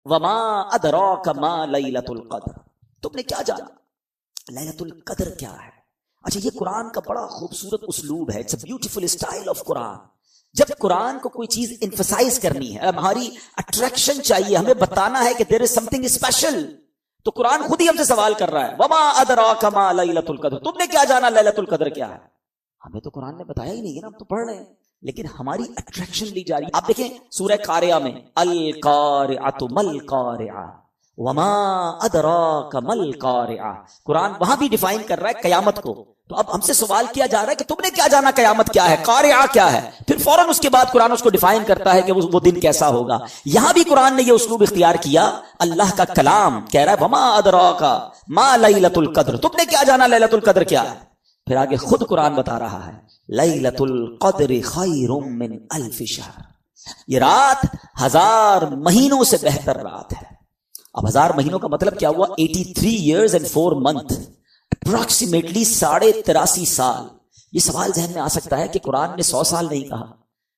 وما ادراک ما لیلۃ القدر، تم نے کیا جانا لیلۃ القدر کیا ہے؟ اچھا، یہ قرآن کا بڑا خوبصورت اسلوب ہے، it's a beautiful style of Quran. جب قرآن کو کوئی چیز ایمفسائز کرنی ہے، ہماری اٹریکشن چاہیے، ہمیں بتانا ہے کہ دیر از سم تھنگ اسپیشل، تو قرآن خود ہی ہم سے سوال کر رہا ہے وما ادراک ما لیلۃ القدر، تم نے کیا جانا لیلۃ القدر کیا ہے؟ ہمیں تو قرآن نے بتایا ہی نہیں ہے نا، ہم تو پڑھ رہے ہیں، لیکن ہماری اٹریکشن لی جا رہی ہے. آپ دیکھیں سورہ قاریہ میں القارعۃ مل قارعہ وما ادراک مل قارعہ، قرآن وہاں بھی ڈیفائن کر رہا ہے قیامت کو. تو اب ہم سے سوال کیا جا رہا ہے کہ تم نے کیا جانا قیامت کیا ہے، قارعہ کیا ہے؟ پھر فوراً اس کے بعد قرآن اس کو ڈیفائن کرتا ہے کہ وہ دن کیسا ہوگا. یہاں بھی قرآن نے یہ اسلوب اختیار کیا، اللہ کا کلام کہہ رہا ہے وما ادراک ما لیلۃ القدر، تم نے کیا جانا لیلۃ القدر کیا ہے؟ پھر آگے خود قرآن بتا رہا ہے لیلۃ القدر خیر من الف شہر، یہ رات 1000 مہینوں سے بہتر رات ہے. اب 1000 مہینوں کا مطلب کیا ہوا؟ 83 years and 4 months، اپروکسیمیٹلی 83.5 سال. یہ سوال ذہن میں آ سکتا ہے کہ قرآن نے 100 سال نہیں کہا،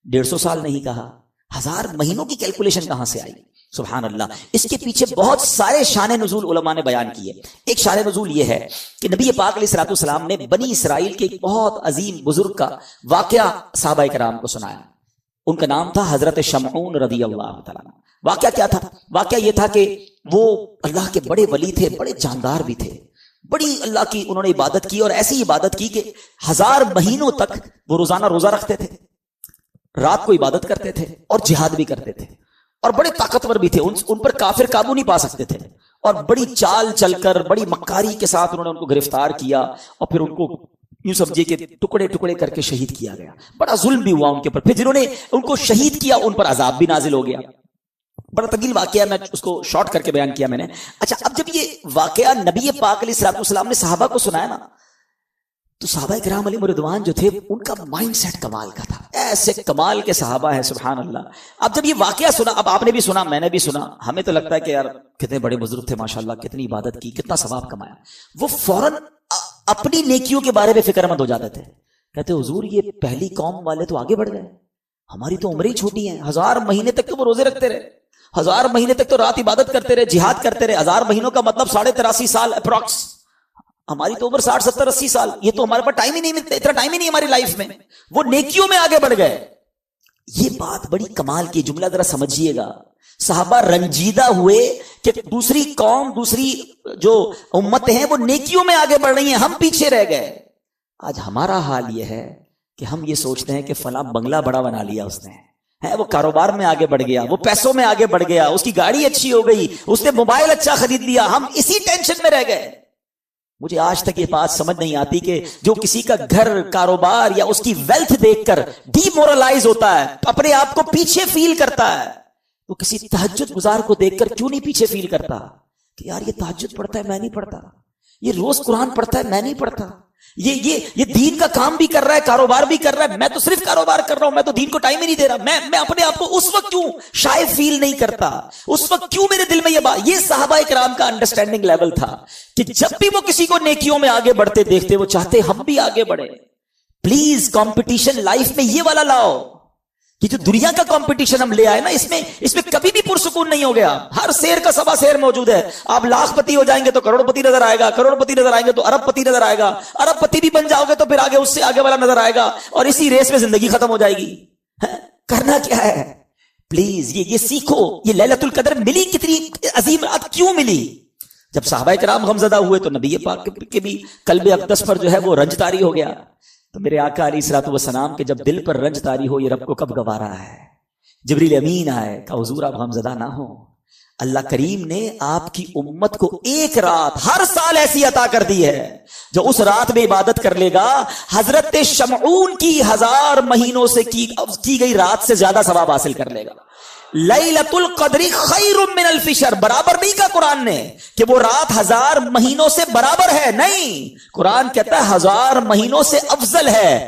150 سال نہیں کہا، 1000 مہینوں کی کیلکولیشن کہاں سے آئی؟ سبحان اللہ. اس کے پیچھے بہت سارے شان نزول علماء نے بیان کیے. ایک شان نزول یہ ہے کہ نبی پاک علیہ الصلوۃ والسلام نے بنی اسرائیل کے ایک بہت عظیم بزرگ کا واقعہ صحابہ کرام کو سنایا. ان کا نام تھا حضرت شمعون رضی اللہ تعالیٰ. واقعہ کیا تھا؟ واقعہ یہ تھا کہ وہ اللہ کے بڑے ولی تھے، بڑے جاندار بھی تھے، بڑی اللہ کی انہوں نے عبادت کی، اور ایسی عبادت کی کہ 1000 مہینوں تک وہ روزانہ روزہ رکھتے تھے، رات کو عبادت کرتے تھے اور جہاد بھی کرتے تھے، اور بڑے طاقتور بھی تھے. ان پر کافر قابو نہیں پا سکتے تھے، اور بڑی چال چل کر بڑی مکاری کے ساتھ انہوں نے ان کو گرفتار کیا، اور پھر ان کو یوں سمجھے کہ ٹکڑے ٹکڑے کر کے شہید کیا گیا. بڑا ظلم بھی ہوا ان کے اوپر. پھر جنہوں نے ان کو شہید کیا ان پر عذاب بھی نازل ہو گیا. بڑا طویل واقعہ، میں اس کو شارٹ کر کے بیان کیا میں نے. اچھا، اب جب یہ واقعہ نبی پاک علیہ الصلوۃ والسلام نے صحابہ کو سنایا نا، تو صحابہ کرام علیہم رضوان جو تھے ان کا مائنڈ سیٹ کمال کا تھا. ایسے کمال کے صحابہ ہیں، سبحان اللہ. اب جب یہ واقعہ سنا، اب آپ نے بھی سنا، میں نے بھی سنا، ہمیں تو لگتا ہے کہ یار کتنے بڑے بزرگ تھے ماشاءاللہ، کتنی عبادت کی، کتنا ثواب کمایا. وہ فوراً اپنی نیکیوں کے بارے میں فکر مند ہو جاتے تھے. کہتے حضور یہ پہلی قوم والے تو آگے بڑھ گئے، ہماری تو عمریں چھوٹی ہیں. 1000 مہینے تک تو وہ روزے رکھتے رہے، 1000 مہینے تک تو رات عبادت کرتے رہے، جہاد کرتے رہے. 1000 مہینوں کا مطلب 83.5 سال اپروکس. ہماری تو عمر 60 70 80 سال. یہ تو ہمارے پاس ٹائم ہی نہیں ملتا، اتنا ٹائم ہی نہیں ہماری لائف میں. وہ نیکیوں میں آگے بڑھ گئے. یہ بات بڑی کمال کی، جملہ ذرا سمجھیے گا. صحابہ رنجیدہ ہوئے کہ دوسری قوم، دوسری جو امت ہیں وہ نیکیوں میں آگے بڑھ رہی ہیں، ہم پیچھے رہ گئے. آج ہمارا حال یہ ہے کہ ہم یہ سوچتے ہیں کہ فلاں بنگلہ بڑا بنا لیا اس نے، وہ کاروبار میں آگے بڑھ گیا، وہ پیسوں میں آگے بڑھ گیا، اس کی گاڑی اچھی ہو گئی، اس نے موبائل اچھا خرید لیا، ہم اسی ٹینشن میں رہ گئے. مجھے آج تک یہ بات سمجھ نہیں آتی کہ جو کسی کا گھر، کاروبار یا اس کی ویلتھ دیکھ کر ڈی مورلائز ہوتا ہے، اپنے آپ کو پیچھے فیل کرتا ہے، وہ کسی تہجد گزار کو دیکھ کر کیوں نہیں پیچھے فیل کرتا کہ یار یہ تہجد پڑھتا ہے میں نہیں پڑھتا، یہ روز قرآن پڑھتا ہے میں نہیں پڑھتا، یہ دین کا کام بھی کر رہا ہے، کاروبار بھی کر رہا ہے، میں تو صرف کاروبار کر رہا ہوں، میں تو دین کو ٹائم ہی نہیں دے رہا. میں اپنے آپ کو اس وقت کیوں شائع فیل نہیں کرتا، اس وقت کیوں میرے دل میں یہ بات. یہ صحابہ کرام کا انڈرسٹینڈنگ لیول تھا کہ جب بھی وہ کسی کو نیکیوں میں آگے بڑھتے دیکھتے وہ چاہتے ہم بھی آگے بڑھے. پلیز کمپٹیشن لائف میں یہ والا لاؤ. یہ جو دنیا کا کمپٹیشن ہم لے آئے نا، اس میں کبھی بھی پرسکون نہیں ہو گیا. ہر شیر کا سوا شیر موجود ہے. آپ لاکھ پتی ہو جائیں گے تو کروڑ پتی نظر آئے گا، کروڑ پتی نظر آئیں گے تو ارب پتی نظر آئے گا، ارب پتی بھی بن جاؤ گے تو پھر آگے اس سے آگے والا نظر آئے گا، اور اسی ریس میں زندگی ختم ہو جائے گی. کرنا کیا ہے؟ پلیز یہ سیکھو. یہ لیلۃ القدر ملی کتنی عظیم رات کیوں ملی؟ جب صحابہ کرام غمزدہ ہوئے تو نبی پاک کے بھی قلب اقدس پر جو ہے وہ رنج طاری ہو گیا. تو میرے آقا علیہ الصلوۃ والسلام کے جب دل پر رنج طاری ہو، یہ رب کو کب گوارا ہے. جبریل امین آئے کہ حضور آپ غمزدہ نہ ہو. اللہ کریم نے آپ کی امت کو ایک رات ہر سال ایسی عطا کر دی ہے جو اس رات میں عبادت کر لے گا حضرت شمعون کی 1000 مہینوں سے کی گئی رات سے زیادہ ثواب حاصل کر لے گا. لیلۃ القدر خیر من الف شہر، برابر نہیں کہا قرآن نے کہ وہ رات 1000 مہینوں سے برابر ہے، نہیں. قرآن کہتا ہے 1000 مہینوں سے افضل ہے.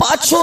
5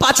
5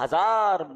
1000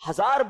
1000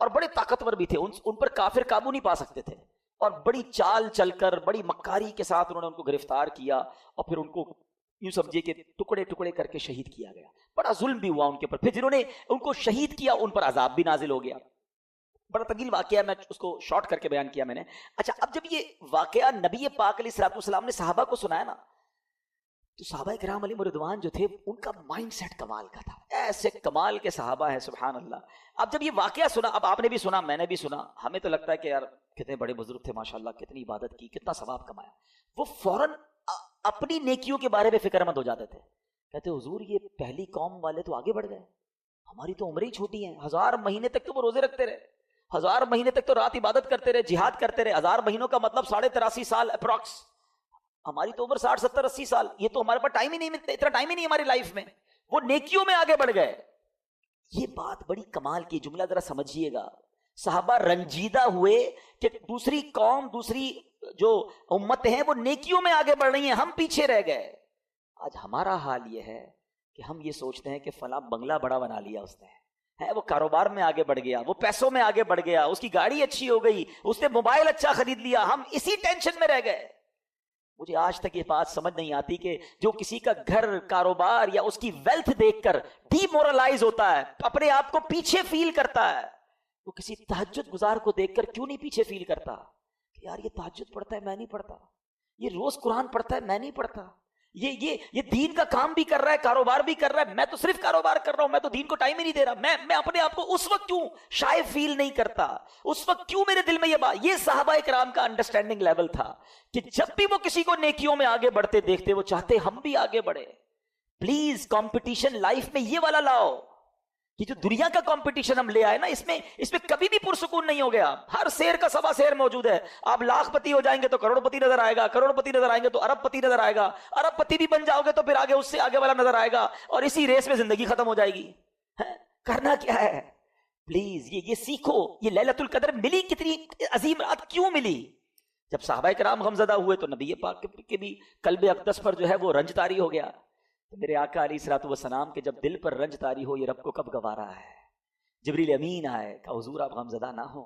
اور بڑے طاقتور بھی تھے، ان پر کافر قابو نہیں پا سکتے تھے، اور بڑی چال چل کر بڑی مکاری کے ساتھ انہوں نے ان کو گرفتار کیا اور پھر ان کو یوں سمجھے کہ ٹکڑے ٹکڑے کر کے شہید کیا گیا. بڑا ظلم بھی ہوا ان کے اوپر. پھر جنہوں نے ان کو شہید کیا ان پر عذاب بھی نازل ہو گیا. بڑا طویل واقعہ ہے، میں اس کو شارٹ کر کے بیان کیا میں نے. اچھا، اب جب یہ واقعہ نبی پاک علیہ الصلوۃ والسلام نے صحابہ کو سنایا نا، تو صحابہ کرام علیہم رضوان جو تھے ان کا مائنڈ سیٹ کمال کا تھا. ایسے کمال کے صحابہ ہیں، سبحان اللہ. اب جب یہ واقعہ سنا، اب آپ نے بھی سنا، میں نے بھی سنا، ہمیں تو لگتا ہے کہ یار کتنے بڑے بزرگ تھے ماشاءاللہ، کتنی عبادت کی، کتنا ثواب کمایا. وہ فوراً اپنی نیکیوں کے بارے میں فکر مند ہو جاتے تھے. کہتے حضور یہ پہلی قوم والے تو آگے بڑھ گئے، ہماری تو عمریں ہی چھوٹی ہیں. 1000 مہینے تک تو وہ روزے رکھتے رہے، 1000 مہینے تک تو رات عبادت کرتے رہے، جہاد کرتے رہے. 1000 مہینوں کا مطلب 83.5 سال اپروکس. ہماری تو عمر 60 70 80 سال. یہ تو ہمارے پاس ٹائم ہی نہیں ملتا، اتنا ٹائم ہی نہیں ہماری لائف میں. وہ نیکیوں میں آگے بڑھ گئے. یہ بات بڑی کمال کی، جملہ ذرا سمجھیے گا. صحابہ رنجیدہ ہوئے کہ دوسری قوم، دوسری جو امت ہیں وہ نیکیوں میں آگے بڑھ رہی ہیں، ہم پیچھے رہ گئے. آج ہمارا حال یہ ہے کہ ہم یہ سوچتے ہیں کہ فلاں بنگلہ بڑا بنا لیا اس نے، ہے وہ کاروبار میں آگے بڑھ گیا، وہ پیسوں میں آگے بڑھ گیا، اس کی گاڑی اچھی ہو گئی، اس نے موبائل اچھا خرید لیا، ہم اسی ٹینشن میں رہ گئے. مجھے آج تک یہ بات سمجھ نہیں آتی کہ جو کسی کا گھر، کاروبار یا اس کی ویلتھ دیکھ کر ڈی مورلائز ہوتا ہے، اپنے آپ کو پیچھے فیل کرتا ہے، وہ کسی تہجد گزار کو دیکھ کر کیوں نہیں پیچھے فیل کرتا کہ یار یہ تہجد پڑھتا ہے میں نہیں پڑھتا، یہ روز قرآن پڑھتا ہے میں نہیں پڑھتا، یہ دین کا کام بھی کر رہا ہے، کاروبار بھی کر رہا ہے، میں تو صرف کاروبار کر رہا ہوں، میں تو دین کو ٹائم ہی نہیں دے رہا. میں اپنے آپ کو اس وقت کیوں شائع فیل نہیں کرتا، اس وقت کیوں میرے دل میں یہ بات. یہ صحابہ کرام کا انڈرسٹینڈنگ لیول تھا کہ جب بھی وہ کسی کو نیکیوں میں آگے بڑھتے دیکھتے وہ چاہتے ہم بھی آگے بڑھے. پلیز کمپٹیشن لائف میں یہ والا لاؤ. یہ جو دنیا کا کمپٹیشن ہم لے آئے نا، اس میں کبھی بھی پرسکون نہیں ہو گیا. ہر شیر کا سوا شیر موجود ہے. آپ لاکھ پتی ہو جائیں گے تو کروڑ پتی نظر آئے گا، کروڑ پتی نظر آئیں گے تو ارب پتی نظر آئے گا، ارب پتی بھی بن جاؤ گے تو پھر آگے اس سے آگے والا نظر آئے گا، اور اسی ریس میں زندگی ختم ہو جائے گی. کرنا کیا ہے؟ پلیز یہ سیکھو. یہ لیلۃ القدر ملی، کتنی عظیم رات کیوں ملی؟ جب صحابہ کرام غمزدہ ہوئے تو نبی پاک کے بھی قلب اقدس پر جو ہے وہ رنج طاری ہو گیا. میرے آقا علیہ الصلوۃ والسلام کے جب دل پر رنج طاری ہو، یہ رب کو کب گوارا ہے. جبریل امین آئے، کہا حضور آپ غمزدہ نہ ہو،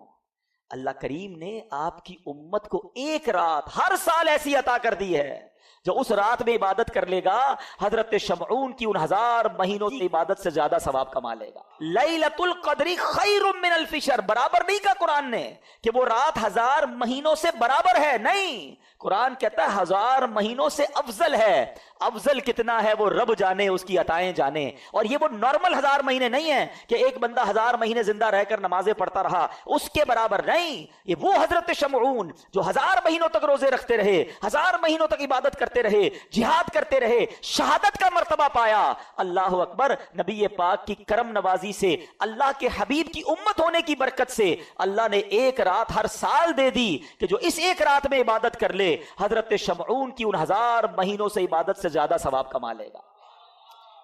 اللہ کریم نے آپ کی امت کو ایک رات ہر سال ایسی عطا کر دی ہے جو اس رات میں عبادت کر لے گا حضرت شمعون کی ان 1000 مہینوں کی عبادت سے زیادہ ثواب کما لے گا. لیلۃ القدر خیر من الف شہر، برابر نہیں کہا قرآن نے کہ وہ رات 1000 مہینوں سے برابر ہے، نہیں. قرآن کہتا ہے 1000 مہینوں سے افضل ہے. افضل کتنا ہے وہ رب جانے، اس کی عطائیں جانے. اور یہ وہ نارمل 1000 مہینے نہیں ہیں کہ ایک بندہ 1000 مہینے زندہ رہ کر نمازیں پڑھتا رہا، اس کے برابر نہیں. یہ وہ حضرت شمعون جو 1000 مہینوں تک روزے رکھتے رہے، 1000 مہینوں تک عبادت کرتے رہے، جہاد کرتے رہے، شہادت کا مرتبہ پایا. اللہ اکبر. نبی پاک کی کرم نوازی سے، اللہ کے حبیب کی امت ہونے کی برکت سے اللہ نے ایک رات ہر سال دے دی کہ جو اس ایک رات میں عبادت کر لے حضرت شمعون کی ان 1000 مہینوں سے عبادت سے زیادہ ثواب کما لے گا.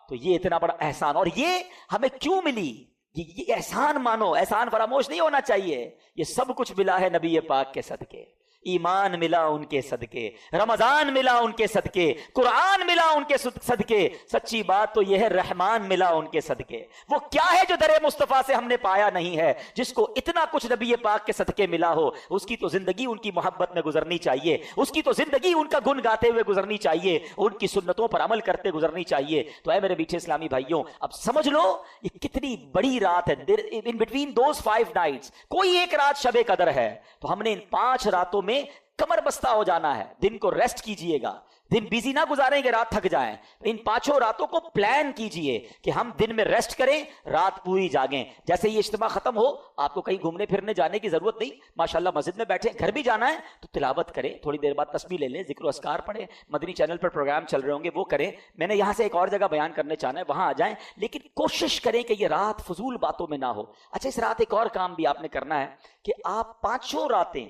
تو یہ اتنا بڑا احسان، اور یہ ہمیں کیوں ملی؟ یہ احسان مانو، احسان فراموش نہیں ہونا چاہیے. یہ سب کچھ ملا ہے نبی پاک کے صدقے. ایمان ملا ان کے صدقے، رمضان ملا ان کے صدقے، قرآن ملا ان کے صدقے. سچی بات تو یہ ہے رحمان ملا ان کے صدقے. وہ کیا ہے جو در مصطفیٰ سے ہم نے پایا نہیں ہے؟ جس کو اتنا کچھ نبی پاک کے صدقے ملا ہو، اس کی تو زندگی ان کی محبت میں گزرنی چاہیے، اس کی تو زندگی ان کا گن گاتے ہوئے گزرنی چاہیے، ان کی سنتوں پر عمل کرتے گزرنی چاہیے. تو اے میرے میٹھے اسلامی بھائیوں، اب سمجھ لو یہ کتنی بڑی رات ہے. ان بٹوین دوز 5 نائٹس کوئی ایک رات شب قدر ہے. تو ہم نے ان 5 راتوں میں کمر بستہ ہو جانا ہے. دن کو ریسٹ کیجئے گا، دن بیزی نہ گزاریں کہ رات تھک جائیں. ان 5 راتوں کو پلان کیجئے کہ ہم دن میں ریسٹ کریں، رات پوری جاگیں. جیسے یہ اجتماع ختم ہو آپ کو کہیں گھومنے پھرنے جانے کی ضرورت نہیں، ماشاءاللہ مسجد میں بیٹھے. گھر بھی جانا ہے تو تلاوت کریں، تھوڑی دیر بعد تسبیح لے لیں، ذکر و اذکار پڑھیں، مدنی چینل پر پروگرام چل رہے ہوں گے وہ کریں. میں نے یہاں سے ایک اور جگہ بیان کرنے چاہنا ہے، وہاں آ جائیں، لیکن کوشش کریں کہ یہ رات فضول باتوں میں نہ ہو. اچھا، اس رات ایک اور کام بھی آپ نے کرنا ہے کہ آپ 5 راتیں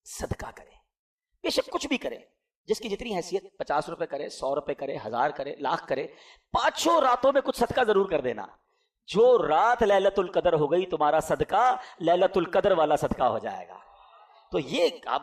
صدقہ کریں. بے شک کچھ بھی کریں، جس کی جتنی حیثیت، 50 روپے کرے، 100 روپے کرے، 1000 کرے، لاکھ کرے، 5 راتوں میں کچھ صدقہ ضرور کر دینا. جو رات لیلۃ القدر ہو گئی تمہارا صدقہ لیلۃ القدر والا صدقہ ہو جائے گا. تو یہ آپ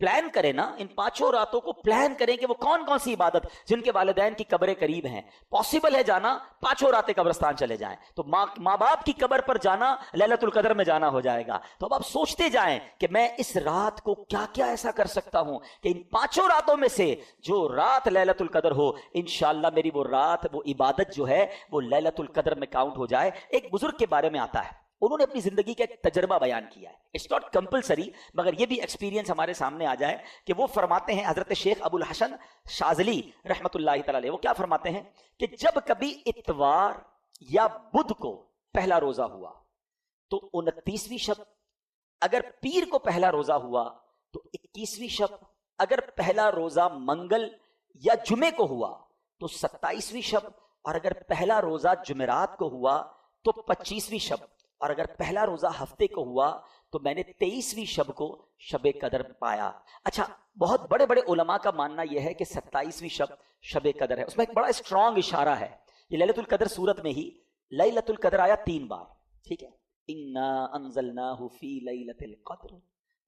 پلان کریں نا ان 5 راتوں کو, پلان کریں کہ وہ کون کون سی عبادت, جن کے والدین کی قبریں قریب ہیں, پاسبل ہے جانا, 5 راتیں قبرستان چلے جائیں, تو ماں باپ کی قبر پر جانا لیلۃ القدر میں جانا ہو جائے گا. تو اب آپ سوچتے جائیں کہ میں اس رات کو کیا کیا ایسا کر سکتا ہوں کہ ان 5 راتوں میں سے جو رات لیلۃ القدر ہو, انشاءاللہ میری وہ رات, وہ عبادت جو ہے وہ لیلۃ القدر میں کاؤنٹ ہو جائے. ایک بزرگ کے بارے میں آتا ہے, انہوں نے اپنی زندگی کا ایک تجربہ بیان کیا ہے. اٹس ناٹ کمپلسری, مگر یہ بھی ایکسپیرینس ہمارے سامنے آ جائے کہ وہ فرماتے ہیں, حضرت شیخ ابو الحسن شاذلی رحمۃ اللہ تعالی علیہ, وہ کیا فرماتے ہیں کہ جب کبھی اتوار یا بدھ کو پہلا روزہ ہوا تو 29ویں شب, اگر پیر کو پہلا روزہ ہوا تو 21ویں شب, اگر پہلا روزہ منگل یا جمعے کو ہوا تو 27ویں شب, اور اگر پہلا روزہ جمعرات کو ہوا تو 25ویں شب, اور اگر پہلا روزہ ہفتے کو ہوا تو میں نے 23ویں شب کو شب قدر پایا. اچھا, بہت بڑے بڑے علماء کا ماننا یہ ہے کہ 27ویں شب شب قدر ہے. اس میں ایک بڑا اسٹرانگ اشارہ ہے, یہ لیلۃ القدر سورت میں ہی لیلۃ القدر آیا 3 بار, ٹھیک ہے, انا انزلناہ فی لیلۃ القدر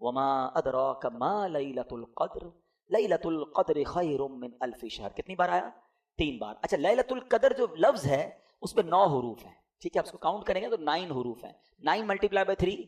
وما ادراک ما لیلۃ القدر لیلۃ القدر خیر من الف شہر. کتنی بار آیا؟ 3 بار. اچھا, لیلۃ القدر جو لفظ ہے اس میں 9 حروف ہیں, ٹھیک ہے, آپ اس کو کاؤنٹ کریں گے تو 9 حروف ہیں. 9 ملٹیپلائی بائی 3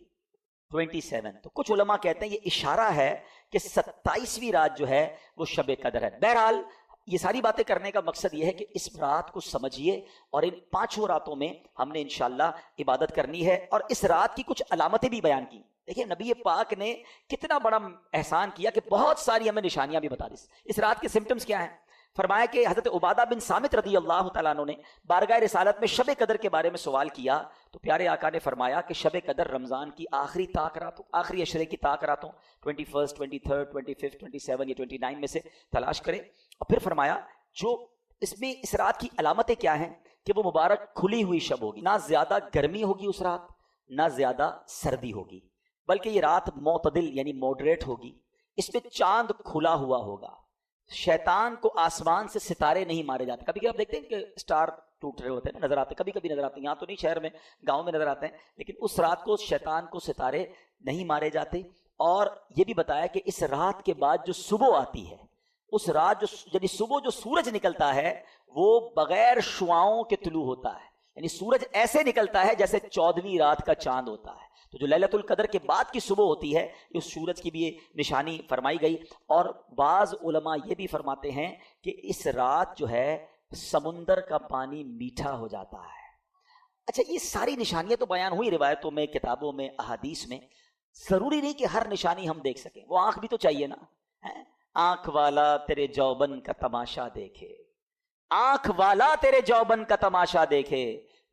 27. تو کچھ علماء کہتے ہیں یہ اشارہ ہے کہ 27ویں رات جو ہے وہ شب قدر ہے. بہرحال یہ ساری باتیں کرنے کا مقصد یہ ہے کہ اس رات کو سمجھیے, اور ان 5 راتوں میں ہم نے انشاءاللہ عبادت کرنی ہے. اور اس رات کی کچھ علامتیں بھی بیان کی. دیکھیں نبی پاک نے کتنا بڑا احسان کیا کہ بہت ساری ہمیں نشانیاں بھی بتا دی. اس رات کے سمٹمز کیا ہیں؟ فرمایا کہ حضرت عبادہ بن صامت رضی اللہ تعالیٰ عنہ نے بارگاہ رسالت میں شب قدر کے بارے میں سوال کیا, تو پیارے آقا نے فرمایا کہ شب قدر رمضان کی آخری طاق راتوں, آخری عشرے کی طاق راتوں 21 23 25 27 یا 29 میں سے تلاش کرے. اور پھر فرمایا جو اس میں اس رات کی علامتیں کیا ہیں کہ وہ مبارک کھلی ہوئی شب ہوگی, نہ زیادہ گرمی ہوگی اس رات, نہ زیادہ سردی ہوگی, بلکہ یہ رات معتدل یعنی ماڈریٹ ہوگی. اس میں چاند کھلا ہوا ہوگا, شیطان کو آسمان سے ستارے نہیں مارے جاتے. کبھی کبھی آپ دیکھتے ہیں کہ اسٹار ٹوٹ رہے ہوتے ہیں, نظر آتے, کبھی کبھی نظر آتے ہیں, یہاں تو نہیں, شہر میں گاؤں میں نظر آتے ہیں, لیکن اس رات کو شیطان کو ستارے نہیں مارے جاتے. اور یہ بھی بتایا کہ اس رات کے بعد جو صبح آتی ہے, اس رات جو یعنی صبح جو سورج نکلتا ہے وہ بغیر شعاؤں کے طلوع ہوتا ہے, یعنی سورج ایسے نکلتا ہے جیسے 14ویں رات کا چاند ہوتا ہے. تو جو لیلۃ القدر کے بعد کی صبح ہوتی ہے, اس سورج کی بھی نشانی فرمائی گئی. اور بعض علماء یہ بھی فرماتے ہیں کہ اس رات جو ہے سمندر کا پانی میٹھا ہو جاتا ہے. اچھا, یہ ساری نشانیاں تو بیان ہوئی روایتوں میں, کتابوں میں, احادیث میں. ضروری نہیں کہ ہر نشانی ہم دیکھ سکیں, وہ آنکھ بھی تو چاہیے نا. آنکھ والا تیرے جوبن کا تماشا دیکھے, آنکھ والا تیرے جوبن کا تماشا دیکھے,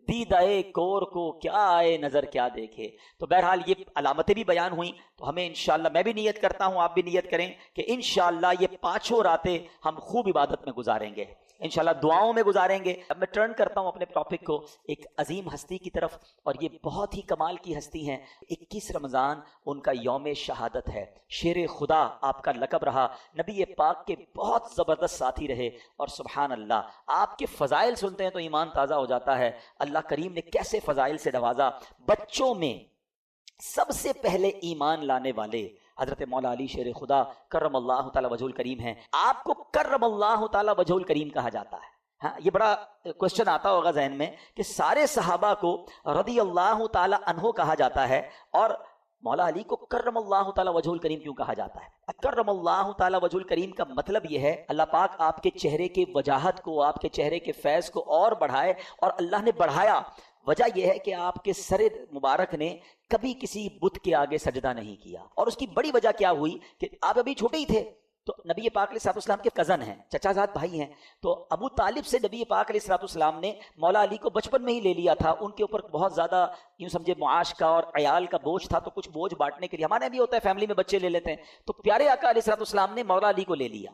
دیدائے کور کو کیا آئے نظر کیا دیکھے. تو بہرحال یہ علامتیں بھی بیان ہوئیں. تو ہمیں انشاءاللہ, میں بھی نیت کرتا ہوں, آپ بھی نیت کریں کہ انشاءاللہ یہ 5 راتیں ہم خوب عبادت میں گزاریں گے, انشاءاللہ دعاؤں میں گزاریں گے. اب میں ٹرن کرتا ہوں اپنے ٹاپک کو ایک عظیم ہستی کی طرف, اور یہ بہت ہی کمال کی ہستی ہیں. 21 رمضان ان کا یوم شہادت ہے. شیر خدا آپ کا لقب رہا, نبی پاک کے بہت زبردست ساتھی رہے, اور سبحان اللہ آپ کے فضائل سنتے ہیں تو ایمان تازہ ہو جاتا ہے. اللہ کریم نے کیسے فضائل سے نوازا. بچوں میں سب سے پہلے ایمان لانے والے حضرت مولا علی شیر خدا کرم اللہ تعالی وجہ الکریم ہیں. آپ کو کرم اللہ تعالی وجہ الکریم کہا جاتا ہے. ہاں, یہ بڑا کوشچن آتا ہوگا ذہن میں کہ سارے صحابہ کو رضی اللہ تعالی عنہ کہا جاتا ہے, اور مولا علی کو کرم اللہ تعالی وجہ الکریم کیوں کہا جاتا ہے؟ کرم اللہ تعالی وجہ الکریم کا مطلب یہ ہے اللہ پاک آپ کے چہرے کے وجاہت کو, آپ کے چہرے کے فیض کو اور بڑھائے, اور اللہ نے بڑھایا. وجہ یہ ہے کہ آپ کے سر مبارک نے کبھی کسی بت کے آگے سجدہ نہیں کیا. اور اس کی بڑی وجہ کیا ہوئی کہ آپ ابھی چھوٹے ہی تھے, تو نبی پاک علیہ السلام کے کزن ہیں, چچا زاد بھائی ہیں. تو ابو طالب سے نبی پاک علیہ السلام نے مولا علی کو بچپن میں ہی لے لیا تھا. ان کے اوپر بہت زیادہ یوں سمجھے معاش کا اور عیال کا بوجھ تھا, تو کچھ بوجھ بانٹنے کے لیے, ہمارے بھی ہوتا ہے فیملی میں بچے لے لیتے ہیں, تو پیارے آقا علیہ السلام نے مولا علی کو لے لیا.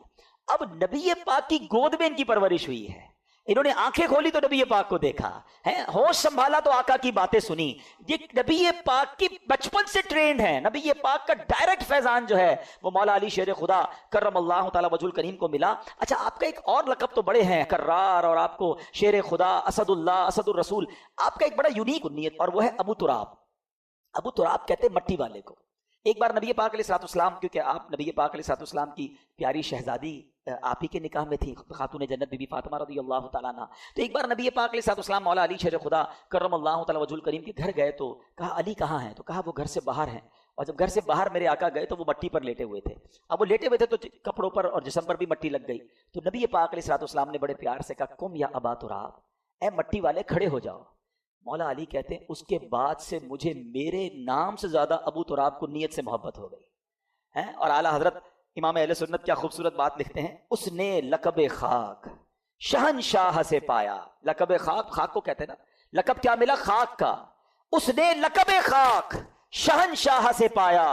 اب نبی پاک کی گود میں ان کی پرورش ہوئی ہے. انہوں نے آنکھیں کھولی تو نبی پاک کو دیکھا ہے, ہوش سنبھالا تو آقا کی باتیں سنی. یہ نبی پاک کی بچپن سے ٹرینڈ ہے. نبی پاک کا ڈائریکٹ فیضان جو ہے وہ مولا علی شیر خدا کرم اللہ تعالی وجہ الکریم کو ملا. اچھا, آپ کا ایک اور لقب تو بڑے ہیں, کرار, اور آپ کو شیر خدا, اسد اللہ, اسد الرسول. آپ کا ایک بڑا یونیک کنیت, اور وہ ہے ابو تراب. ابو تراب کہتے مٹی والے کو. ایک بار نبی پاک علیہ الصلوۃ والسلام، کیونکہ آپ نبی پاک علیہ الصلوۃ والسلام کی پیاری شہزادی آپ ہی کے نکاح میں تھی، خاتون جنت بی بی فاطمہ رضی اللہ تعالیٰ عنہ. تو ایک بار نبی پاک علیہ الصلوۃ والسلام مولا علی شیر خدا کرم اللہ تعالیٰ وجہ الکریم کے گھر گئے تو کہا علی کہاں ہیں؟ تو کہا وہ گھر سے باہر ہیں. اور جب گھر سے باہر میرے آقا گئے تو وہ مٹی پر لیٹے ہوئے تھے. اب وہ لیٹے ہوئے تھے تو کپڑوں پر اور جسم پر بھی مٹی لگ گئی. تو نبی پاک علیہ الصلوۃ والسلام نے بڑے پیار سے کہا کم یا ابا تراب، اے مٹی والے کھڑے ہو جاؤ. مولا علی کہتے ہیں اس کے بعد سے مجھے میرے نام سے زیادہ ابو تراب کو نیت سے محبت ہو گئی. اور اعلیٰ حضرت امام اہل سنت کیا خوبصورت بات لکھتے ہیں، اس نے لقب خاک شہنشاہ سے پایا. لقب خاک، خاک کو کہتے ہیں نا، لقب کیا ملا؟ خاک کا. اس نے لقب خاک شہنشاہ سے پایا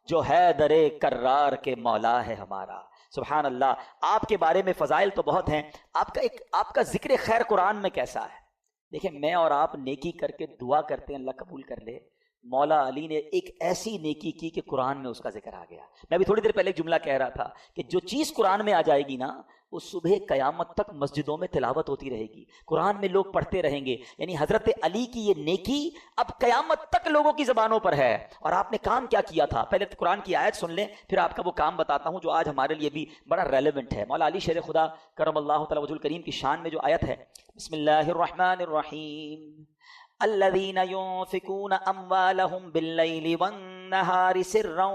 جو حیدر کرار کے مولا ہے ہمارا. سبحان اللہ. آپ کے بارے میں فضائل تو بہت ہیں. آپ کا ذکر خیر قرآن میں کیسا ہے؟ دیکھیں میں اور آپ نیکی کر کے دعا کرتے ہیں اللہ قبول کر لے. مولا علی نے ایک ایسی نیکی کی کہ قرآن میں اس کا ذکر آ گیا. میں بھی تھوڑی دیر پہلے ایک جملہ کہہ رہا تھا کہ جو چیز قرآن میں آ جائے گی نا وہ صبح قیامت تک مسجدوں میں تلاوت ہوتی رہے گی، قرآن میں لوگ پڑھتے رہیں گے. یعنی حضرت علی کی یہ نیکی اب قیامت تک لوگوں کی زبانوں پر ہے. اور آپ نے کام کیا کیا تھا؟ پہلے قرآن کی آیت سن لیں، پھر آپ کا وہ کام بتاتا ہوں جو آج ہمارے لیے بھی بڑا ریلیونٹ ہے. مولا علی شیر خدا کرم اللہ تعالی وجہ الکریم کی شان میں جو آیت ہے، بسم اللہ الرحمن الرحیم، الذين ينفقون اموالهم بالليل والنهار سرا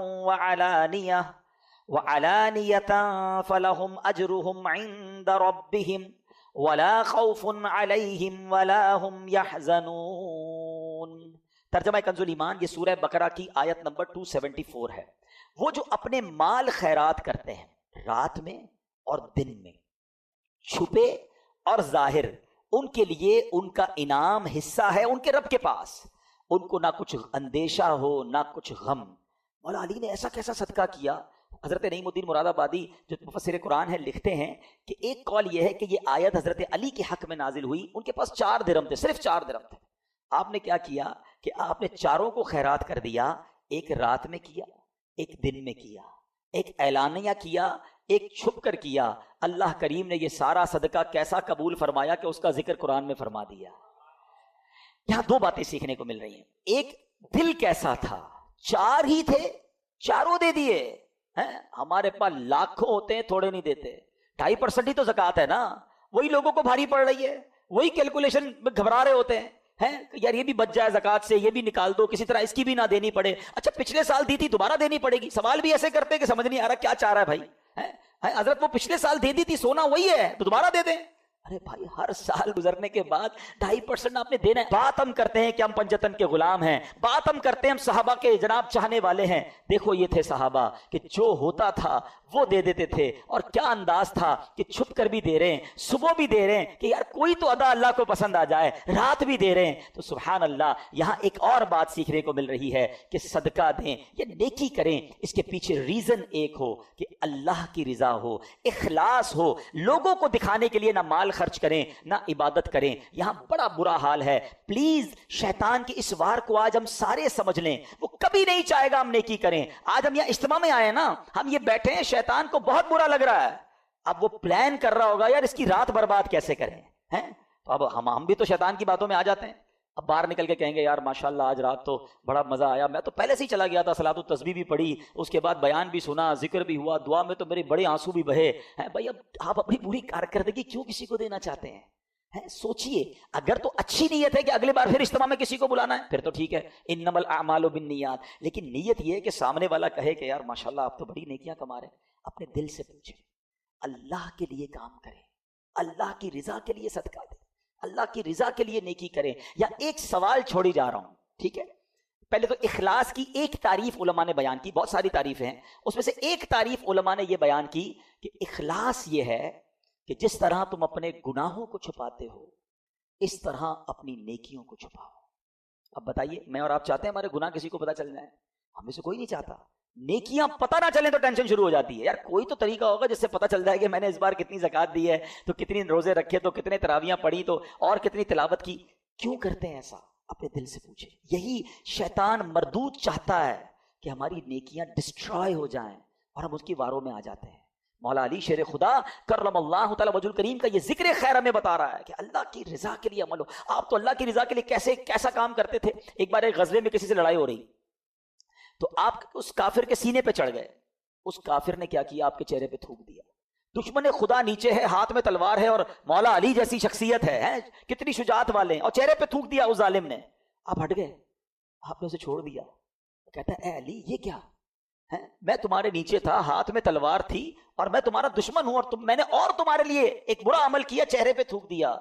وعلانية فلهم اجرهم عند ربهم ولا خوف عليهم ولا هم يحزنون. ترجمہ کنز الایمان، یہ سورہ بقرہ کی آیت نمبر 274 ہے. وہ جو اپنے مال خیرات کرتے ہیں رات میں اور دن میں، چھپے اور ظاہر، ان کے لیے ان کا انعام حصہ ہے ان کے رب کے پاس. ان کو نہ کچھ اندیشہ ہو نہ کچھ غم. مولا علی نے ایسا کیسا صدقہ کیا. حضرت نعیم الدین مراد آبادی جو مفسر قرآن ہے لکھتے ہیں کہ ایک قول یہ ہے کہ یہ آیت حضرت علی کے حق میں نازل ہوئی. ان کے پاس 4 درہم تھے، صرف 4 درہم تھے. آپ نے کیا کیا کہ آپ نے چاروں کو خیرات کر دیا. ایک رات میں کیا، ایک دن میں کیا، ایک اعلانیہ کیا، ایک چھپ کر کیا. اللہ کریم نے یہ سارا صدقہ کیسا قبول فرمایا کہ اس کا ذکر قرآن میں فرما دیا. یہاں 2 باتیں سیکھنے کو مل رہی ہیں. ایک، دل کیسا تھا. 4 ہی تھے، چاروں دے دیے. ہمارے پاس لاکھوں ہوتے ہیں، تھوڑے نہیں دیتے. 2.5% ہی تو زکوٰۃ ہے نا. وہی لوگوں کو بھاری پڑ رہی ہے، وہی کیلکولیشن میں گھبرا رہے ہوتے ہیں یار یہ بھی بچ جائے زکوٰۃ سے، یہ بھی نکال دو، کسی طرح اس کی بھی نہ دینی پڑے. اچھا پچھلے سال دی تھی دوبارہ دینی پڑے گی. سوال بھی ایسے کرتے کہ سمجھ نہیں آ رہا کیا چاہ رہا ہے بھائی. حضرت وہ پچھلے سال دے دی تھی، سونا وہی ہے تو دوبارہ دے دیں. ارے بھائی ہر سال گزرنے کے بعد 2.5% آپ نے دینا ہے. بات ہم کرتے ہیں کہ ہم پنجتن کے غلام ہیں، بات ہم کرتے ہیں ہم صحابہ کے جناب چاہنے والے ہیں. دیکھو یہ تھے صحابہ کہ جو ہوتا تھا وہ دے دیتے تھے. اور کیا انداز تھا کہ چھپ کر بھی دے رہے ہیں، صبح بھی دے رہے ہیں کہ یار کوئی تو ادا اللہ کو پسند آ جائے، رات بھی دے رہے ہیں. تو سبحان اللہ یہاں ایک اور بات سیکھنے کو مل رہی ہے کہ صدقہ دیں یا نیکی کریں، اس کے پیچھے ریزن ایک ہو کہ اللہ کی رضا ہو، اخلاص ہو. لوگوں کو دکھانے کے لیے نہ مال خرچ کریں نہ عبادت کریں. یہاں بڑا برا حال ہے. پلیز شیطان کی اس وار کو آج ہم سارے سمجھ لیں. وہ کبھی نہیں چاہے گا ہم نیکی کریں. آج ہم یہاں اجتماع میں آئے ہیں نا، ہم یہ بیٹھے ہیں، شیطان کو بہت برا لگ رہا ہے. اب وہ پلان کر رہا ہوگا یار اس کی رات برباد کیسے کریں. تو اب ہم بھی تو شیطان کی باتوں میں آ جاتے ہیں. اب باہر نکل کے کہیں گے یار ماشاءاللہ آج رات تو بڑا مزہ آیا، میں تو پہلے سے ہی چلا گیا تھا، صلاۃ التسبیح بھی پڑھی، اس کے بعد بیان بھی سنا، ذکر بھی ہوا، دعا میں تو میرے بڑے آنسو بھی بہے. بھائی اب آپ اپنی پوری کارکردگی کیوں کسی کو دینا چاہتے ہیں؟ سوچئے. اگر تو اچھی نیت ہے کہ اگلی بار پھر اجتماع میں کسی کو بلانا ہے پھر تو ٹھیک ہے، انما الاعمال بالنیات. لیکن نیت یہ ہے کہ سامنے والا کہے کہ یار ماشاءاللہ آپ تو بڑی نیکیاں کما رہے ہیں. اپنے دل سے پوچھیں، اللہ کے لیے کام کریں، اللہ کی رضا کے لیے صدقہ دیں، اللہ کی رضا کے لیے نیکی کریں. یا ایک سوال چھوڑی جا رہا ہوں، ٹھیک ہے. پہلے تو اخلاص کی ایک تعریف علماء نے بیان کی، بہت ساری تعریفیں ہیں، اس میں سے ایک تعریف علماء نے یہ بیان کی کہ اخلاص یہ ہے کہ جس طرح تم اپنے گناہوں کو چھپاتے ہو اس طرح اپنی نیکیوں کو چھپاؤ. اب بتائیے میں اور آپ چاہتے ہیں ہمارے گناہ کسی کو پتہ چل جائے؟ ہمیں سے کوئی نہیں چاہتا. نیکیاں پتہ نہ چلیں تو ٹینشن شروع ہو جاتی ہے. یار کوئی تو طریقہ ہوگا جس سے پتہ چل جائے کہ میں نے اس بار کتنی زکوٰۃ دی ہے، تو کتنی روزے رکھے، تو کتنے تراویحاں پڑھی، تو اور کتنی تلاوت کی. کیوں کرتے ہیں ایسا؟ اپنے دل سے پوچھیں. یہی شیطان مردود چاہتا ہے کہ ہماری نیکیاں ڈسٹرائے ہو جائیں اور ہم اس کی واروں میں آ جاتے ہیں. مولا علی شیر خدا کرم اللہ تعالی وجہ الکریم کا یہ ذکر خیر ہمیں بتا رہا ہے کہ اللہ کی رضا کے لیے عمل ہو. آپ تو اللہ کی رضا کے لیے کیسا کام کرتے تھے. ایک بار ایک غزوے میں کسی سے لڑائی ہو رہی تو آپ اس کافر کے سینے پہ چڑھ گئے. اس کافر نے کیا کیا؟ آپ کے چہرے پہ تھوک دیا. دشمن خدا نیچے ہے, ہاتھ میں تلوار ہے, اور مولا علی جیسی شخصیت ہے, کتنی شجاعت والے ہیں, اور چہرے پہ تھوک دیا اس ظالم نے. آپ ہٹ گئے, آپ نے اسے چھوڑ دیا. کہتا ہے اے علی یہ کیا ہے؟ میں تمہارے نیچے تھا, ہاتھ میں تلوار تھی, اور میں تمہارا دشمن ہوں, اور میں نے اور تمہارے لیے ایک برا عمل کیا, چہرے پہ تھوک دیا.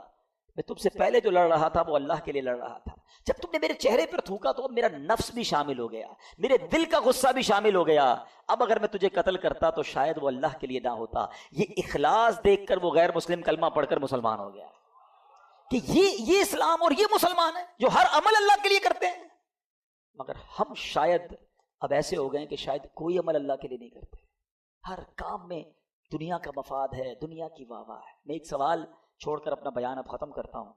میں تم سے پہلے جو لڑ رہا تھا وہ اللہ کے لیے لڑ رہا تھا. جب تم نے میرے چہرے پر تھوکا تو اب میرا نفس بھی شامل ہو گیا, میرے دل کا غصہ بھی شامل ہو گیا. اب اگر میں تجھے قتل کرتا تو شاید وہ اللہ کے لیے نہ ہوتا. یہ اخلاص دیکھ کر وہ غیر مسلم کلمہ پڑھ کر مسلمان ہو گیا کہ یہ اسلام اور یہ مسلمان ہے جو ہر عمل اللہ کے لیے کرتے ہیں. مگر ہم شاید اب ایسے ہو گئے ہیں کہ شاید کوئی عمل اللہ کے لیے نہیں کرتے. ہر کام میں دنیا کا مفاد ہے, دنیا کی واہ واہ ہے. میں ایک سوال چھوڑ کر اپنا بیان اب ختم کرتا ہوں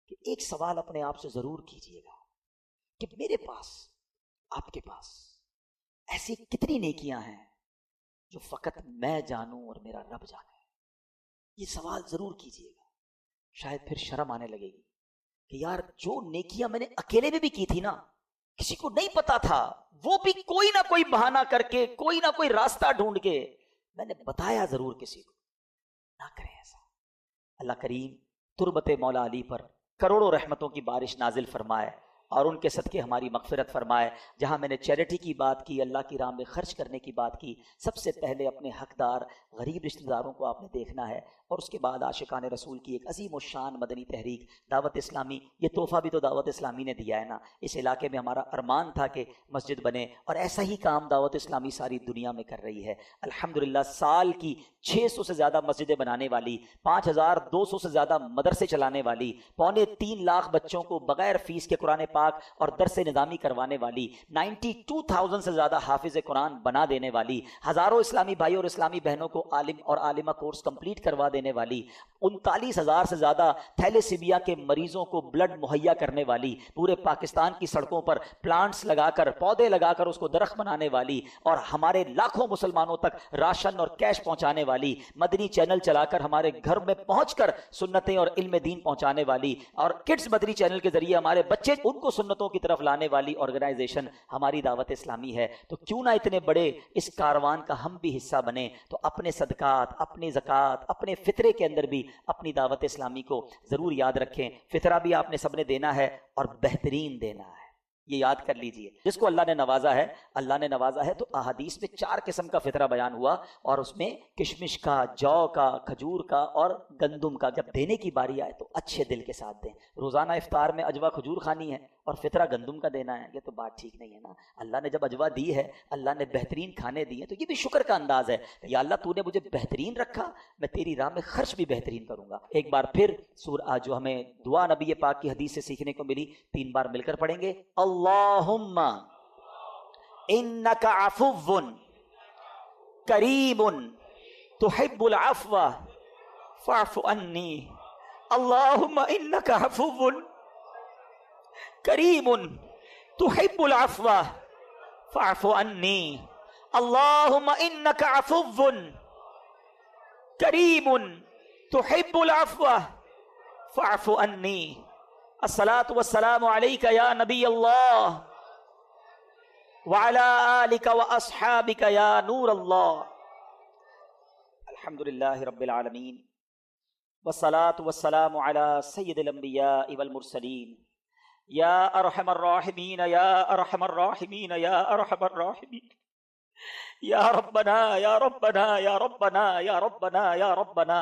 کہ ایک سوال اپنے آپ سے ضرور کیجئے گا کہ میرے پاس, آپ کے پاس ایسی کتنی نیکیاں ہیں جو فقط میں جانوں اور میرا رب جانے. یہ سوال ضرور کیجئے گا. شاید پھر شرم آنے لگے گی کہ یار جو نیکیاں میں نے اکیلے میں بھی کی تھی نا, کسی کو نہیں پتا تھا, وہ بھی کوئی نہ کوئی بہانہ کر کے, کوئی نہ کوئی راستہ ڈھونڈ کے میں نے بتایا ضرور کسی کو. نہ کریں ایسا. اللہ کریم تربت مولا علی پر کروڑوں رحمتوں کی بارش نازل فرمائے اور ان کے صدقے ہماری مغفرت فرمائے. جہاں میں نے چیریٹی کی بات کی, اللہ کی راہ میں خرچ کرنے کی بات کی, سب سے پہلے اپنے حقدار غریب رشتہ داروں کو آپ نے دیکھنا ہے, اور اس کے بعد عاشقان رسول کی ایک عظیم الشان مدنی تحریک دعوت اسلامی. یہ تحفہ بھی تو دعوت اسلامی نے دیا ہے نا. اس علاقے میں ہمارا ارمان تھا کہ مسجد بنے, اور ایسا ہی کام دعوت اسلامی ساری دنیا میں کر رہی ہے الحمدللہ. سال کی 600 سے زیادہ مسجدیں بنانے والی, 5200 سے زیادہ مدرسے چلانے والی, 3.25 لاکھ بچوں کو بغیر فیس کے قرآن پاک اور درس نظامی کروانے والی, 92,000 سے زیادہ حافظ قرآن بنا دینے والی, ہزاروں اسلامی بھائی اور اسلامی بہنوں کو عالم اور عالمہ کورس کمپلیٹ کروا دینے والی, 39,000 سے زیادہ تھیلیسیمیا کے مریضوں کو بلڈ مہیا کرنے والی, پورے پاکستان کی سڑکوں پر پلانٹس لگا کر, پودے لگا کر اس کو درخت بنانے والی, اور ہمارے لاکھوں مسلمانوں تک راشن اور کیش پہنچانے والی, مدنی چینل چلا کر ہمارے گھر میں پہنچ کر سنتیں اور علم دین پہنچانے والی, اور کڈز مدنی چینل کے ذریعے ہمارے بچے ان کو سنتوں کی طرف لانے والی آرگنائزیشن ہماری دعوت اسلامی ہے. تو کیوں نہ اتنے بڑے اس کاروان کا ہم بھی حصہ بنے. تو اپنے صدقات, اپنی زکوٰۃ, اپنے فطرے کے اندر بھی اپنی دعوت اسلامی کو ضرور یاد رکھیں. فطرہ بھی آپ نے سب نے دینا ہے اور بہترین دینا ہے, یہ یاد کر لیجئے. جس کو اللہ نے نوازا ہے, اللہ نے نوازا ہے, تو احادیث میں 4 قسم کا فطرہ بیان ہوا, اور اس میں کشمش کا, جو کا, کھجور کا اور گندم کا. جب دینے کی باری آئے تو اچھے دل کے ساتھ دیں. روزانہ افطار میں اجوا کھجور کھانی ہے اور فطرہ گندم کا دینا ہے, یہ تو بات ٹھیک نہیں ہے نا. اللہ نے جب اجوا دی ہے, اللہ نے بہترین کھانے دیے, تو یہ بھی شکر کا انداز ہے. یا اللہ تو نے مجھے بہترین رکھا, میں تیری راہ میں خرچ بھی بہترین کروں گا. ایک بار پھر جو ہمیں دعا نبی پاک کی حدیث سے سیکھنے کو ملی, 3 بار مل کر پڑھیں گے. اللہم انک عفو کریم تحب العفو فاعف عنی. اللہم انک عفو کریم تحب العفو فاعف عنی. اللہم انک عفو کریم تحب العفو فاعف عنی. الصلاۃ والسلام علیک یا نبی اللہ وعلی آلک واصحابک یا نور اللہ. الحمدللہ رب العالمین والصلاۃ والسلام علی سید الانبیاء والمرسلین. یا ارحم الراحمین یا ارحم الراحمین یا ارحم الراحمین. یا ربنا یا ربنا یا ربنا یا ربنا یا ربنا.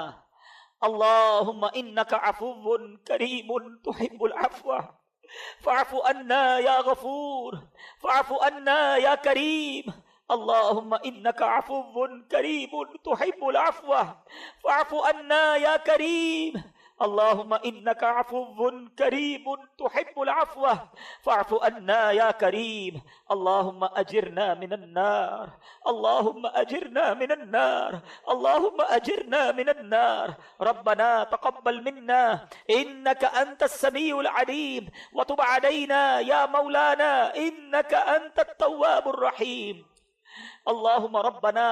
اللہم انک عفو کریم تحب العفو فاعف عنا یا غفور فاعف عنا یا کریم. اللہم انک عفو کریم تحب العفو فاعف عنا یا کریم. اللہم انک عفو کریم تحب العفو فاعف عنا یا کریم. اللہم اجرنا من النار, اللہم اجرنا من النار, اللہم اجرنا من النار. ربنا تقبل منا انک انت السمیع العلیم وتب علینا یا مولانا انک انت التواب الرحیم. اللهم ربنا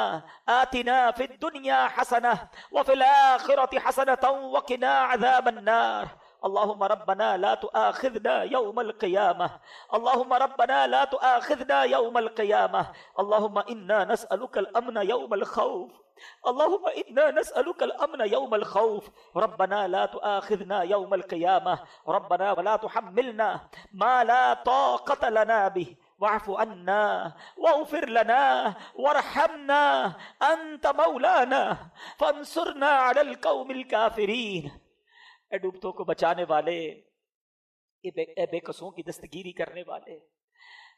آتنا في الدنيا حسنة وفي الآخرة حسنة وقنا عذاب النار. اللهم ربنا لا تؤاخذنا يوم القيامة. اللهم ربنا لا تؤاخذنا يوم القيامة. اللهم إنا نسألك الأمن يوم الخوف. اللهم إنا نسألك الأمن يوم الخوف. ربنا لا تؤاخذنا يوم القيامة. ربنا ولا تحملنا ما لا طاقة لنا به واعف عنا واغفر لنا وارحمنا أنت مولانا فانصرنا على القوم الكافرين. اے ڈوبتوں کو بچانے والے، اے بے قصوں کی دستگیری کرنے والے،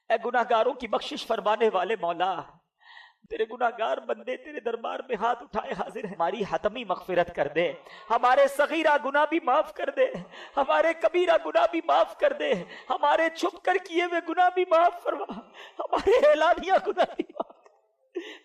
اے گناہگاروں کی بخشش فرمانے والے مولا، تیرے گناہگار بندے تیرے دربار میں ہاتھ اٹھائے حاضر ہیں. ہماری حتمی مغفرت کر دے، ہمارے صغیرہ گناہ بھی معاف کر دے، ہمارے کبیرہ گناہ بھی معاف کر دے، ہمارے چھپ کر کیے ہوئے گناہ بھی معاف فرما، ہمارے اعلانیہ گناہ بھی معاف.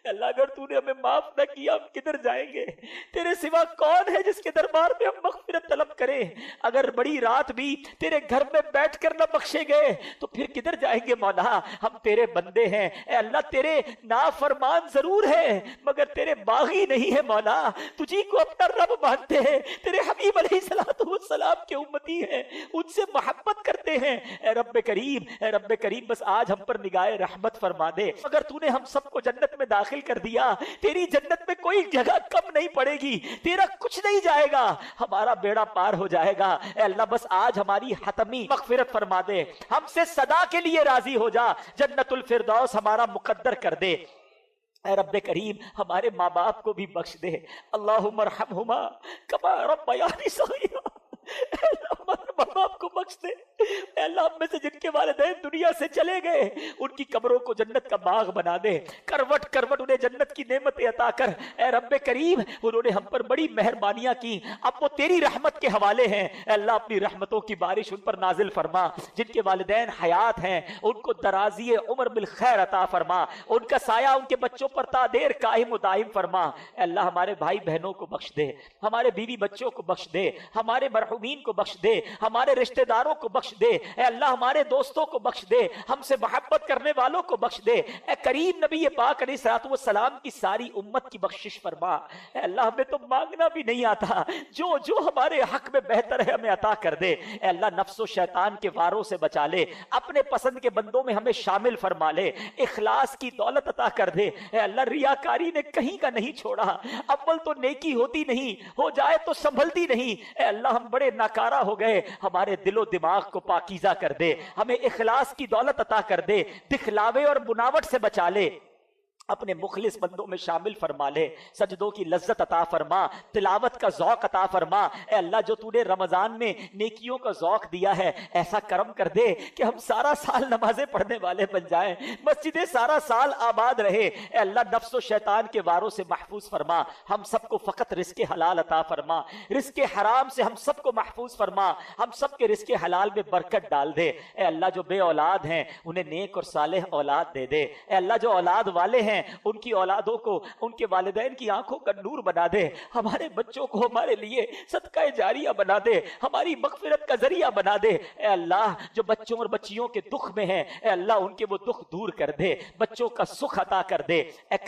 اللہ اگر تو نے ہمیں معاف نہ کیا ہم کدھر جائیں گے؟ تیرے سوا کون ہے جس کے دربار میں ہم مغفرت طلب کریں؟ اگر بڑی رات بھی تیرے گھر میں بیٹھ کر نہ بخشے گئے تو پھر کدھر جائیں گے مولا؟ ہم تیرے بندے ہیں اے اللہ، تیرے نافرمان ضرور ہیں مگر تیرے باغی نہیں ہے مولا. تجھی کو اپنا رب مانتے ہیں، تیرے حبیب علیہ السلام کے امتی ہیں، ان سے محبت کرتے ہیں. اے رب کریم، اے رب کریم، بس آج ہم پر نگاہ رحمت فرما دے. اگر تو نے ہم سب کو جنت میں داخل کر دیا، تیری جنت میں کوئی جگہ کم نہیں پڑے گی، تیرا کچھ نہیں جائے گا، ہمارا بیڑا پار ہو جائے گا. اے اللہ بس آج ہماری حتمی مغفرت فرما دے، ہم سے صدا کے لیے راضی ہو جا، جنت الفردوس ہمارا مقدر کر دے. اے رب کریم ہمارے ماں باپ کو بھی بخش دے. اللہم ارحمہما کما ربیانی صغیرا. اے اللہ ہمارے ماں باپ کو بخش دے. اے اللہ ہم میں سے جن کے والدین دنیا سے چلے گئے ان کی قبروں کو جنت کا باغ بنا دے، کروٹ کروٹ انہیں جنت کی نعمتیں عطا کر. اے رب کریم انہوں نے ہم پر بڑی مہربانیاں کی، اب وہ تیری رحمت کے حوالے ہیں. اے اللہ اپنی رحمتوں کی بارش ان پر نازل فرما. جن کے والدین حیات ہیں ان کو درازی عمر بالخیر عطا فرما، ان کا سایہ ان کے بچوں پر تا دیر قائم و دائم فرما. اے اللہ ہمارے بھائی بہنوں کو بخش دے، ہمارے بیوی بچوں کو بخش دے، ہمارے مرحومین کو بخش دے، ہمارے رشتہ داروں کو بخش دے. اے اللہ ہمارے دوستوں کو بخش دے، ہم سے محبت کرنے والوں کو بخش دے. اے کریم نبی پاک علیہ الصلوۃ والسلام کی ساری امت کی بخشش فرما. اے اللہ ہمیں تو مانگنا بھی نہیں آتا، جو جو ہمارے حق میں بہتر ہے ہمیں عطا کر دے. اے اللہ نفس و شیطان کے واروں سے بچا لے، اپنے پسند کے بندوں میں ہمیں شامل فرما لے، اخلاص کی دولت عطا کر دے. اے اللہ ریاکاری نے کہیں کا نہیں چھوڑا، اول تو نیکی ہوتی نہیں، ہو جائے تو سنبھلتی نہیں. اے اللہ ہم بڑے ناکارہ ہو گئے، ہمارے دل و دماغ کو پاکیزہ کر دے، ہمیں اخلاص کی دولت عطا کر دے، دکھلاوے اور بناوٹ سے بچا لے، اپنے مخلص بندوں میں شامل فرما لے. سجدوں کی لذت عطا فرما، تلاوت کا ذوق عطا فرما. اے اللہ جو تو نے رمضان میں نیکیوں کا ذوق دیا ہے ایسا کرم کر دے کہ ہم سارا سال نمازیں پڑھنے والے بن جائیں، مسجدیں سارا سال آباد رہے. اے اللہ نفس و شیطان کے واروں سے محفوظ فرما، ہم سب کو فقط رزق حلال عطا فرما، رزق حرام سے ہم سب کو محفوظ فرما، ہم سب کے رزق حلال میں برکت ڈال دے. اے اللہ جو بے اولاد ہیں انہیں نیک اور صالح اولاد دے دے. اے اللہ جو اولاد والے ہیں ان کی اولادوں کو ان کے والدین کی آنکھوں کا نور بنا دے، ہمارے بچوں کو ہمارے لیے صدقہ جاریہ بنا دے، ہماری مغفرت کا ذریعہ بنا دے. اے اللہ جو بچوں اور بچیوں کے دکھ میں ہیں اے اللہ ان کے وہ دکھ دور کر دے، بچوں کا سکھ عطا کر دے. اے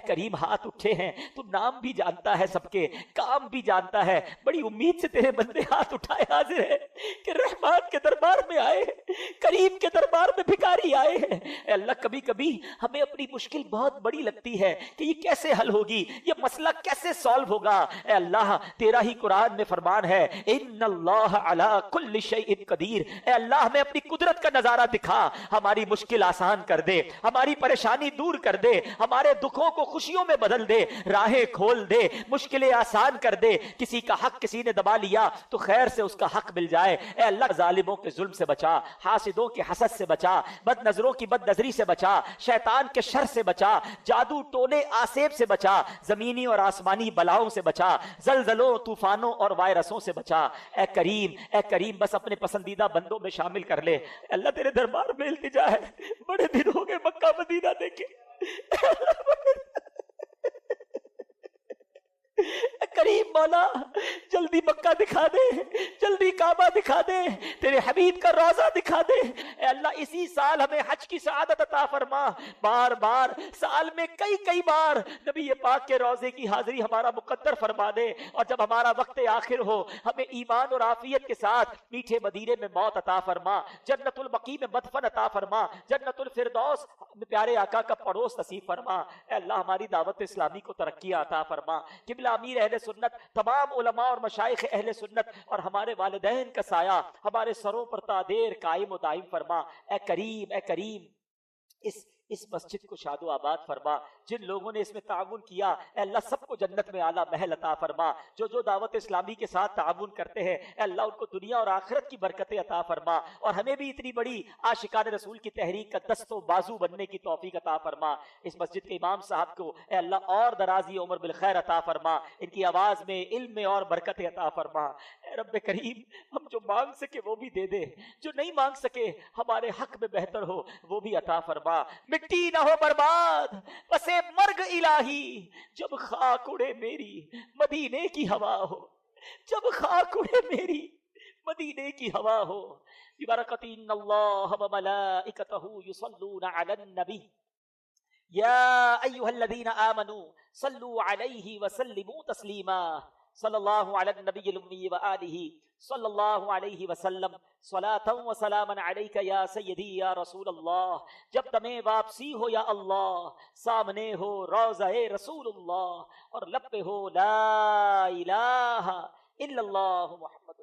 کریم ہاتھ اٹھے ہیں، تو نام بھی جانتا ہے سب کے، کام بھی جانتا ہے. بڑی امید سے تیرے بندے ہاتھ اٹھائے حاضر ہے کہ رحمان کے دربار میں آئے، کریم کے دربار میں بھکاری آئے ہیں. اے اللہ کبھی کبھی ہمیں اپنی مشکل بہت بڑی لگتی ہے کہ یہ کیسے حل ہوگی، یہ مسئلہ کیسے سالو ہوگا. اے اللہ تیرا ہی قرآن میں فرمان ہے ان اللہ علی کل شیء قدیر. اے اللہ ہمیں اپنی قدرت کا نظارہ دکھا، ہماری مشکل آسان کر دے، ہماری پریشانی دور کر دے، ہمارے دکھوں کو خوشیوں میں بدل دے، راہیں کھول دے، مشکلیں آسان کر دے. کسی کا حق کسی نے دبا لیا تو خیر سے اس کا حق مل جائے. اے اللہ ظالموں کے ظلم سے بچا، حاسدوں کے حسد سے بچا، بد نظروں کی بد نظری سے بچا، شیطان کے شر سے بچا، جادو ٹولے آسیب سے بچا، زمینی اور آسمانی بلاؤں سے بچا، زلزلوں طوفانوں اور وائرسوں سے بچا. اے کریم بس اپنے پسندیدہ بندوں میں شامل کر لے. اللہ تیرے دربار میں التجا ہے، بڑے دن ہو گئے مکہ مدینہ دیکھے. کریم مولا جلدی مکہ دکھا دے، جلدی کعبہ دکھا دے، تیرے حبیب کا روزہ دکھا دے۔ اے اللہ اسی سال ہمیں حج کی سعادت عطا فرما۔ بار بار سال میں کئی بار نبی پاک کے روزے کی حاضری ہمارا مقدر فرما دے، اور جب ہمارا وقت آخر ہو ہمیں ایمان اور عافیت کے ساتھ میٹھے مدینے میں موت عطا فرما، جنت البقیع میں مدفن عطا فرما، جنت الفردوس میں پیارے آقا کا پڑوس نصیب فرما۔ اے اللہ ہماری دعوت اسلامی کو ترقی عطا فرما۔ قبلہ امیر اہل سنت، تمام علماء اور مشائخ اہل سنت اور ہمارے والدین کا سایہ ہمارے سروں پر تا دیر قائم و دائم فرما۔ اے کریم اس مسجد کو شاد و آباد فرما۔ جن لوگوں نے اس میں تعاون کیا اے اللہ سب کو جنت میں اعلیٰ محل عطا فرما۔ جو دعوت اسلامی کے ساتھ تعاون کرتے ہیں اے اللہ ان کو دنیا اور آخرت کی برکتیں عطا فرما، اور ہمیں بھی اتنی بڑی عاشقان رسول کی تحریک کا دست و بازو بننے کی توفیق عطا فرما۔ اس مسجد کے امام صاحب کو اے اللہ اور درازی عمر بالخیر عطا فرما، ان کی آواز میں علم میں اور برکتیں عطا فرما۔ اے رب کریم ہم جو مانگ سکے وہ بھی دے دے، جو نہیں مانگ سکے ہمارے حق میں بہتر ہو وہ بھی عطا فرما۔ مٹی نہ ہو برباد بس مرگ الہی، جب خاک اڑے میری مدینے کی ہوا ہو، جب خاک اڑے میری مدینے کی ہوا ہو۔ ببرکۃ ان اللہ وملائکتہ یصلون علی النبی یا ایھا الذین آمنوا صلوا علیہ وسلموا تسلیما۔ صلی اللہ علی النبی الامی وآلہ صلی اللہ علیہ وسلم صلاۃ و سلاما علیک یا سیدی یا رسول اللہ۔ جب تمہیں واپسی ہو یا اللہ، سامنے ہو روضہ رسول اللہ، اور لب پہ ہو لا الہ الا اللہ محمد